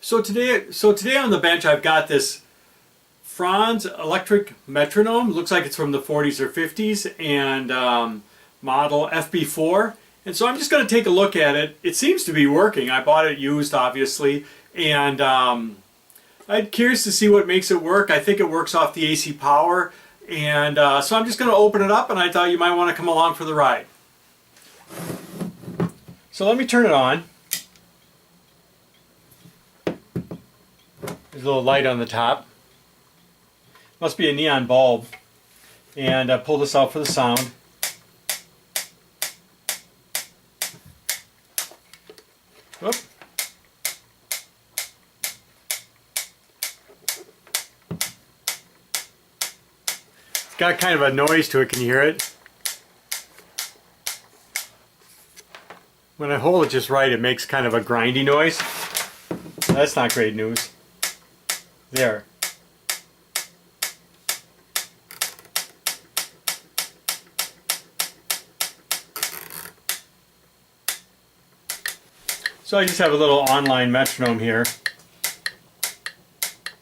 So today on the bench I've got this Franz electric metronome. Looks like it's from the 40s or 50s, and model FB-4. And so I'm just going to take a look at it. It seems to be working. I bought it used, obviously, and I'm curious to see what makes it work. I think it works off the AC power, and so I'm just going to open it up, and I thought you might want to come along for the ride. So let me turn it on. There's a little light on the top. Must be a neon bulb. And pull this out for the sound. Whoop. It's got kind of a noise to it. Can you hear it? When I hold it just right, it makes kind of a grindy noise. That's not great news. There. So I just have a little online metronome here.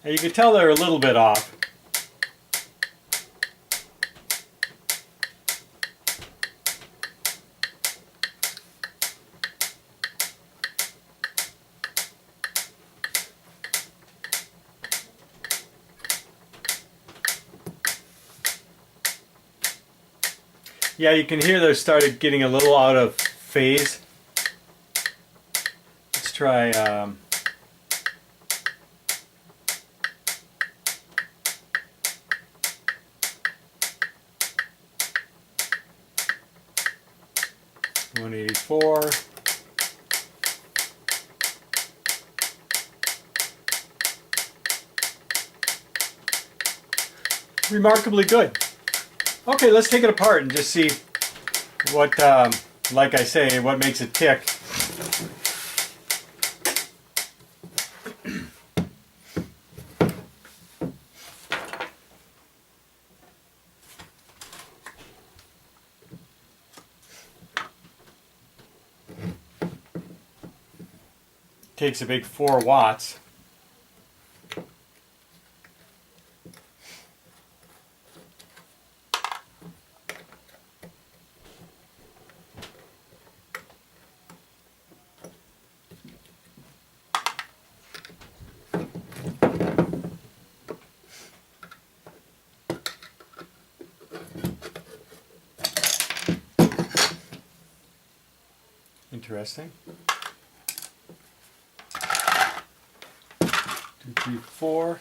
And you can tell they're a little bit off. Yeah, you can hear they started getting a little out of phase. Let's try $184. Remarkably good. Okay, let's take it apart and just see what, like I say, what makes it tick. Takes a big 4 watts. Interesting. 2, 3, 4.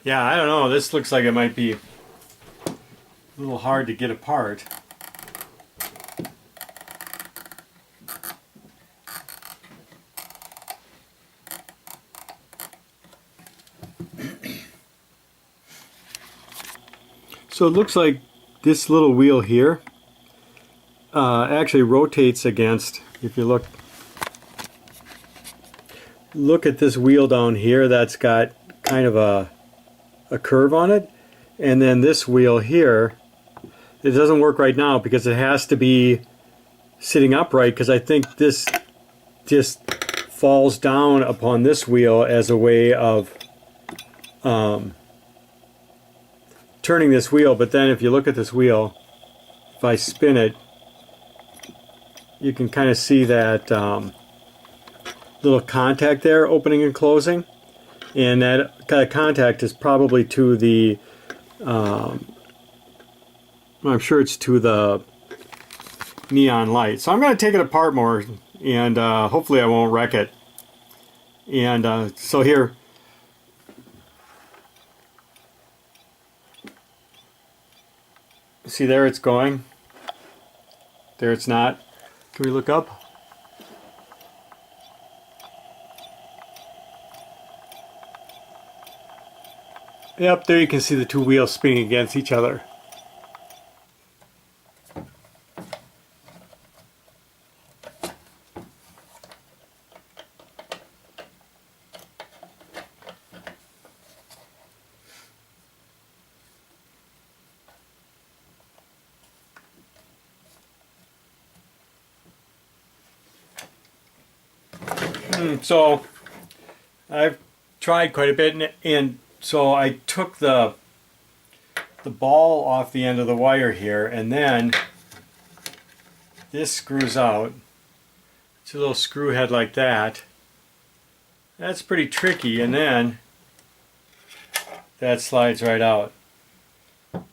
Yeah, I don't know. This looks like it might be a little hard to get apart. So it looks like this little wheel here actually rotates against, if you look at this wheel down here, that's got kind of a curve on it, and then this wheel here, it doesn't work right now because it has to be sitting upright, because I think this just falls down upon this wheel as a way of turning this wheel. But then if you look at this wheel, if I spin it, you can kind of see that little contact there, opening and closing, and that kind of contact is probably to the I'm sure it's to the neon light. So I'm going to take it apart more, and hopefully I won't wreck it. And so here, see there it's going, there it's not. Can we look up? Yep, there you can see the two wheels spinning against each other. So I've tried quite a bit, and so I took the ball off the end of the wire here, and then this screws out. It's a little screw head like that. That's pretty tricky, and then that slides right out. You've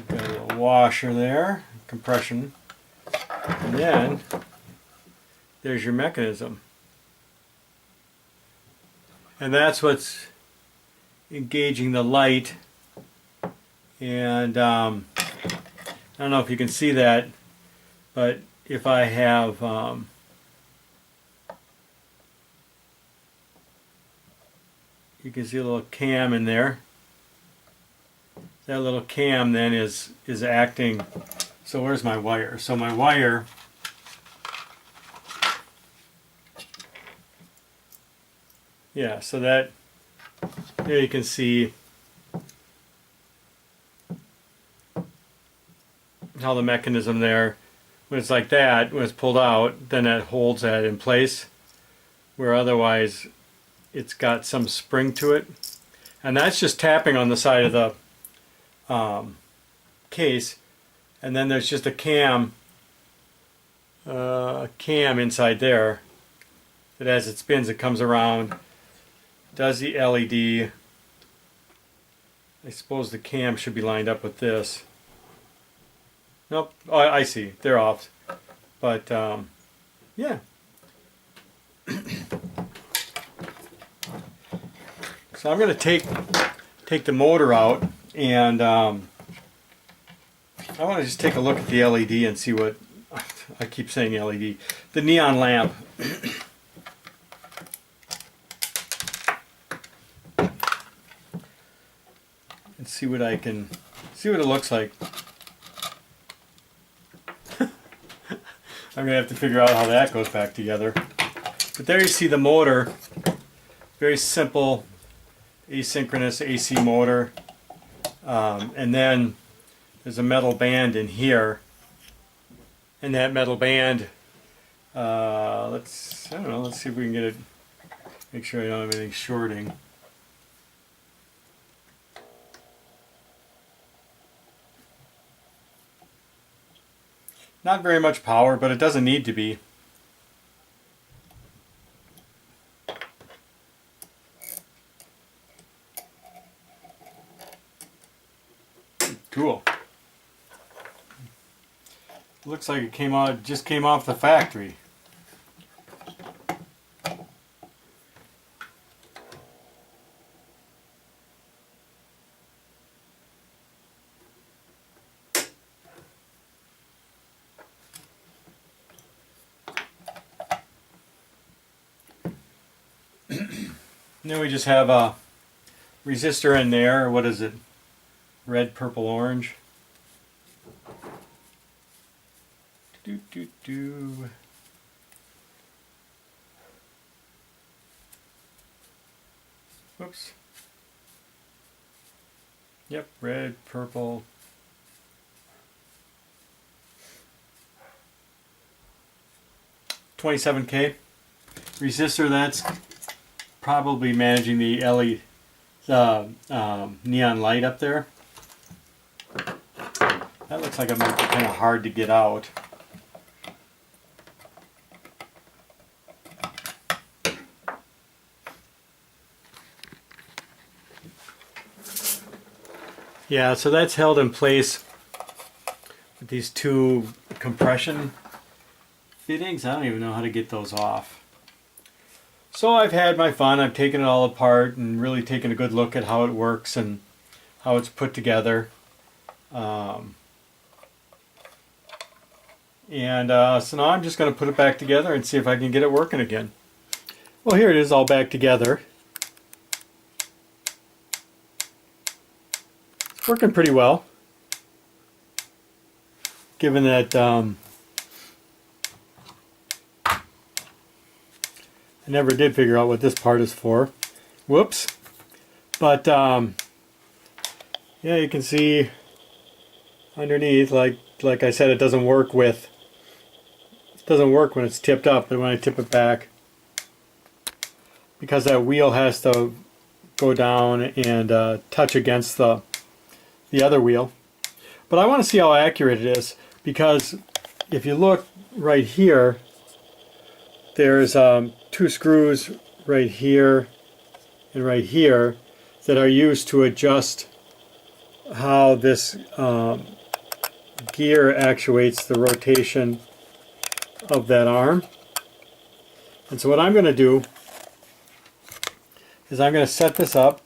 got a little washer there, compression, and then there's your mechanism. And that's what's engaging the light. And I don't know if you can see that, but if I have you can see a little cam in there. That little cam then is acting. So where's my wire? So my wire, yeah, so that there you can see how the mechanism there, when it's like that, when it's pulled out, then that holds that in place, where otherwise it's got some spring to it. And that's just tapping on the side of the case, and then there's just a cam inside there that as it spins it comes around, does the LED. I suppose the cam should be lined up with this. Nope. Oh, I see. They're off. But yeah. So I'm going to take the motor out, and I want to just take a look at the LED and see what, I keep saying LED, the neon lamp. And see what it looks like. I'm going to have to figure out how that goes back together. But there you see the motor. Very simple asynchronous AC motor. And then there's a metal band in here. And that metal band, let's see if we can get it, make sure I don't have anything shorting. Not very much power, but it doesn't need to be. Cool. Looks like it just came off the factory. And then we just have a resistor in there. What is it? Red, purple, orange. Whoops. Yep, red, purple. $27K resistor. That's probably managing the LED, neon light up there. That looks like it might be kind of hard to get out. Yeah, so that's held in place with these two compression fittings. I don't even know how to get those off. So I've had my fun. I've taken it all apart and really taken a good look at how it works and how it's put together. So now I'm just going to put it back together and see if I can get it working again. Well, here it is all back together. It's working pretty well, given that I never did figure out what this part is for. Whoops. But yeah, you can see underneath, like I said, it doesn't work with doesn't work when it's tipped up, but when I tip it back, because that wheel has to go down and touch against the other wheel. But I want to see how accurate it is, because if you look right here, there's 2 screws right here and right here that are used to adjust how this gear actuates the rotation of that arm. And so what I'm going to do is I'm going to set this up,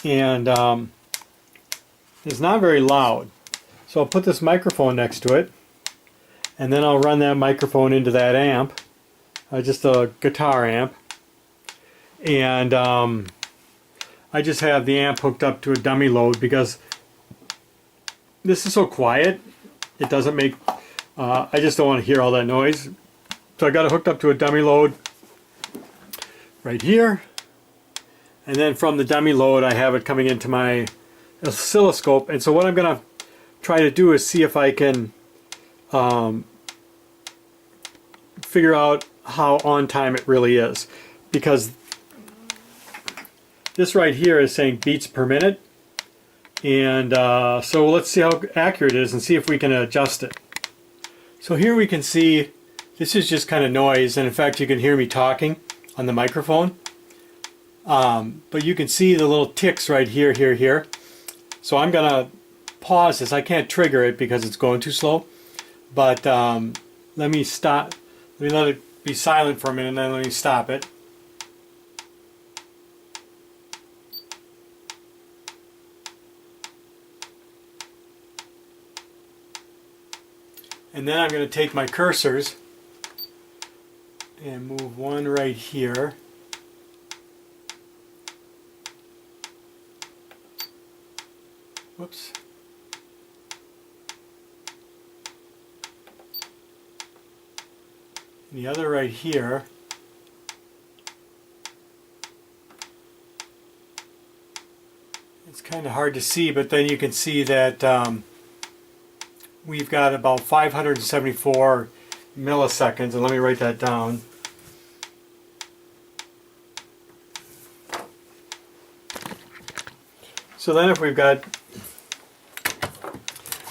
and it's not very loud, so I'll put this microphone next to it, and then I'll run that microphone into that amp, just a guitar amp, and I just have the amp hooked up to a dummy load because this is so quiet. It doesn't make, I just don't want to hear all that noise. So I got it hooked up to a dummy load right here. And then from the dummy load, I have it coming into my oscilloscope. And so what I'm going to try to do is see if I can figure out how on time it really is. Because this right here is saying beats per minute. And so let's see how accurate it is and see if we can adjust it. So here we can see this is just kind of noise, and in fact you can hear me talking on the microphone. But you can see the little ticks right here, here. So I'm going to pause this. I can't trigger it because it's going too slow. But let me stop. Let me let it be silent for a minute and then let me stop it. And then I'm going to take my cursors and move one right here. Whoops. And the other right here. It's kind of hard to see, but then you can see that we've got about 574 milliseconds, and let me write that down. So then if we've got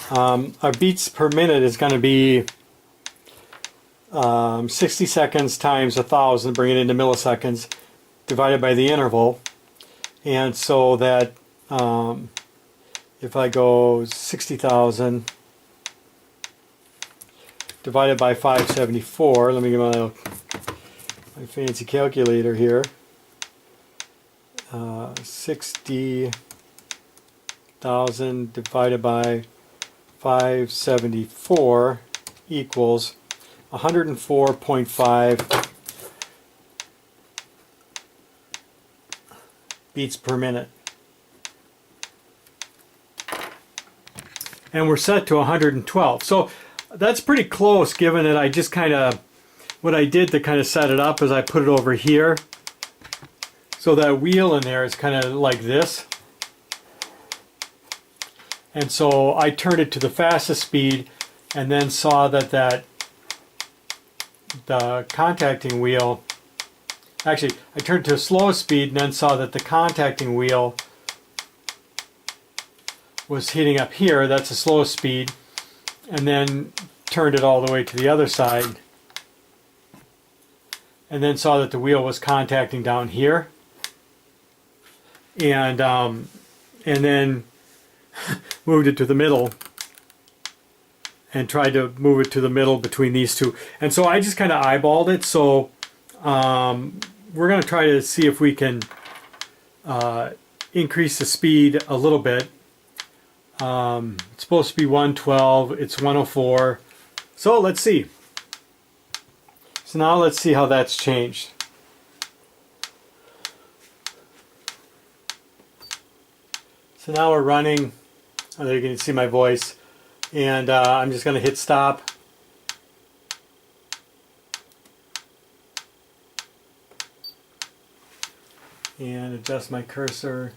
our beats per minute is going to be 60 seconds times 1,000, bring it into milliseconds, divided by the interval. And so that if I go 60,000 divided by 574, let me get my fancy calculator here. 60,000 divided by 574 equals 104.5 beats per minute. And we're set to 112. So that's pretty close, given that I just kind of, what I did to kind of set it up is I put it over here. So that wheel in there is kind of like this. And so I turned it to the fastest speed and then saw that the contacting wheel, actually I turned it to a slow speed and then saw that the contacting wheel was hitting up here. That's the slowest speed. And then turned it all the way to the other side and then saw that the wheel was contacting down here, and then moved it to the middle and tried to move it to the middle between these two. And so I just kind of eyeballed it. So we're going to try to see if we can increase the speed a little bit. It's supposed to be 112, it's 104. So let's see. So now let's see how that's changed. So now we're running, oh, there you can see my voice, and I'm just going to hit stop. And adjust my cursor.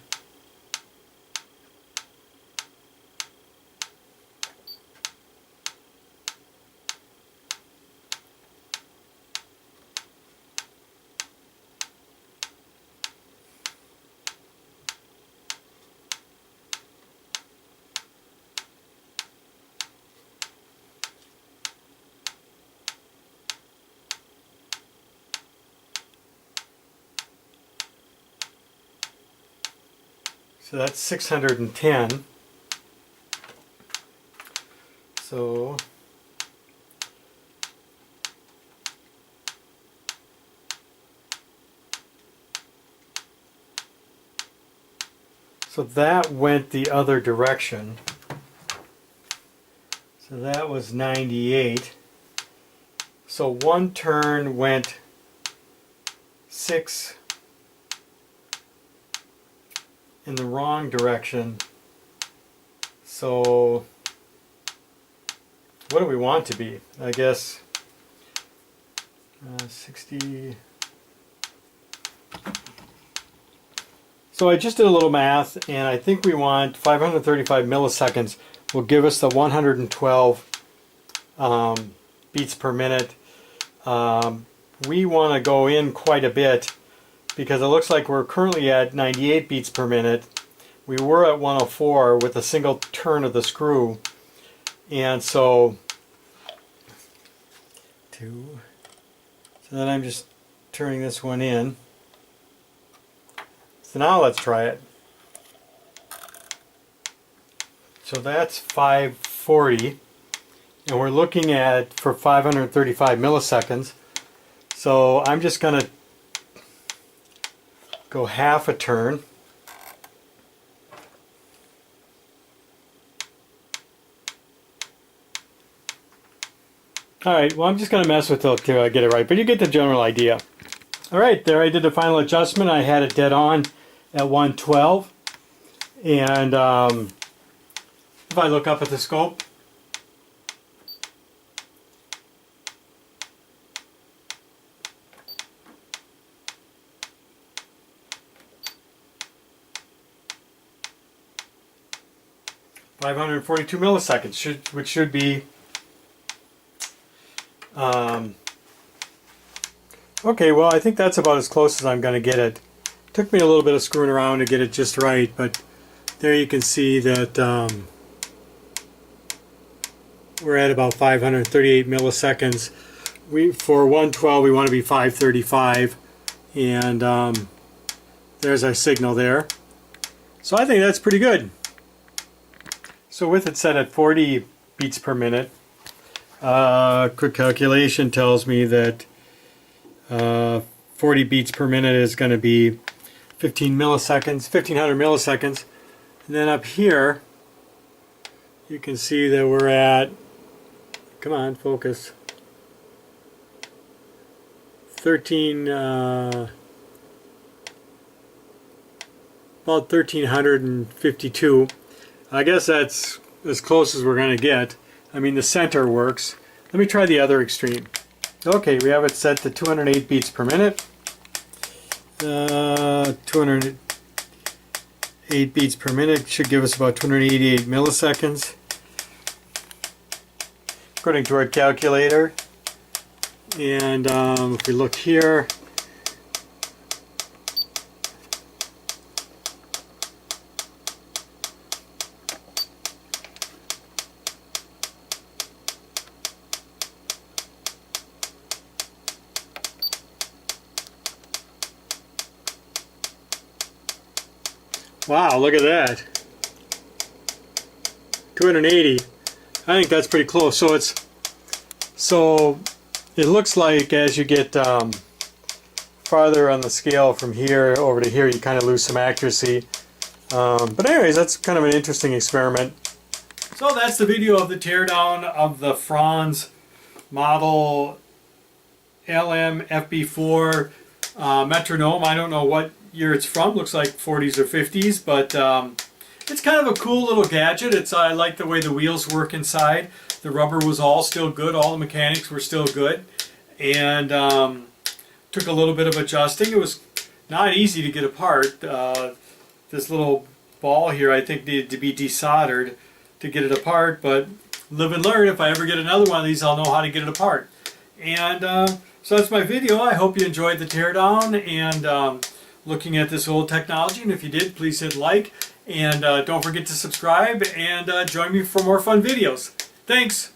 So that's 610. So that went the other direction. So that was 98. So one turn went 6 in the wrong direction. So what do we want to be? I guess 60. So I just did a little math, and I think we want 535 milliseconds will give us the 112 beats per minute. We want to go in quite a bit because it looks like we're currently at 98 beats per minute. We were at 104 with a single turn of the screw, and so then I'm just turning this one in. So now let's try it. So that's 540, and we're looking at for 535 milliseconds. So I'm just going to go half a turn. Alright, well, I'm just going to mess with it till I get it right, but you get the general idea. Alright, there I did the final adjustment. I had it dead on at 112, and if I look up at the scope, (542 milliseconds), which should be okay. Well, I think that's about as close as I'm going to get it. Took me a little bit of screwing around to get it just right, but there you can see that we're at about 538 milliseconds. For 112 we want to be 535, and there's our signal there. So I think that's pretty good. So with it set at 40 beats per minute, quick calculation tells me that 40 beats per minute is going to be 1500 milliseconds. And then up here you can see that we're at, come on, focus, 13 about 1352. I guess that's as close as we're going to get. I mean, the center works. Let me try the other extreme. Okay, we have it set to 208 beats per minute. 208 beats per minute should give us about 288 milliseconds, according to our calculator. And if we look here, wow, look at that. 280. I think that's pretty close. So it looks like as you get farther on the scale from here over to here, you kind of lose some accuracy. But anyways, that's kind of an interesting experiment. So that's the video of the teardown of the Franz model FB-4 metronome. I don't know what year it's from. Looks like 40s or 50s, but it's kind of a cool little gadget. I like the way the wheels work inside. The rubber was all still good. All the mechanics were still good, and took a little bit of adjusting. It was not easy to get apart. This little ball here, I think, needed to be desoldered to get it apart, but live and learn. If I ever get another one of these, I'll know how to get it apart. And so that's my video. I hope you enjoyed the teardown and looking at this old technology. And if you did, please hit like, and don't forget to subscribe, and join me for more fun videos. Thanks!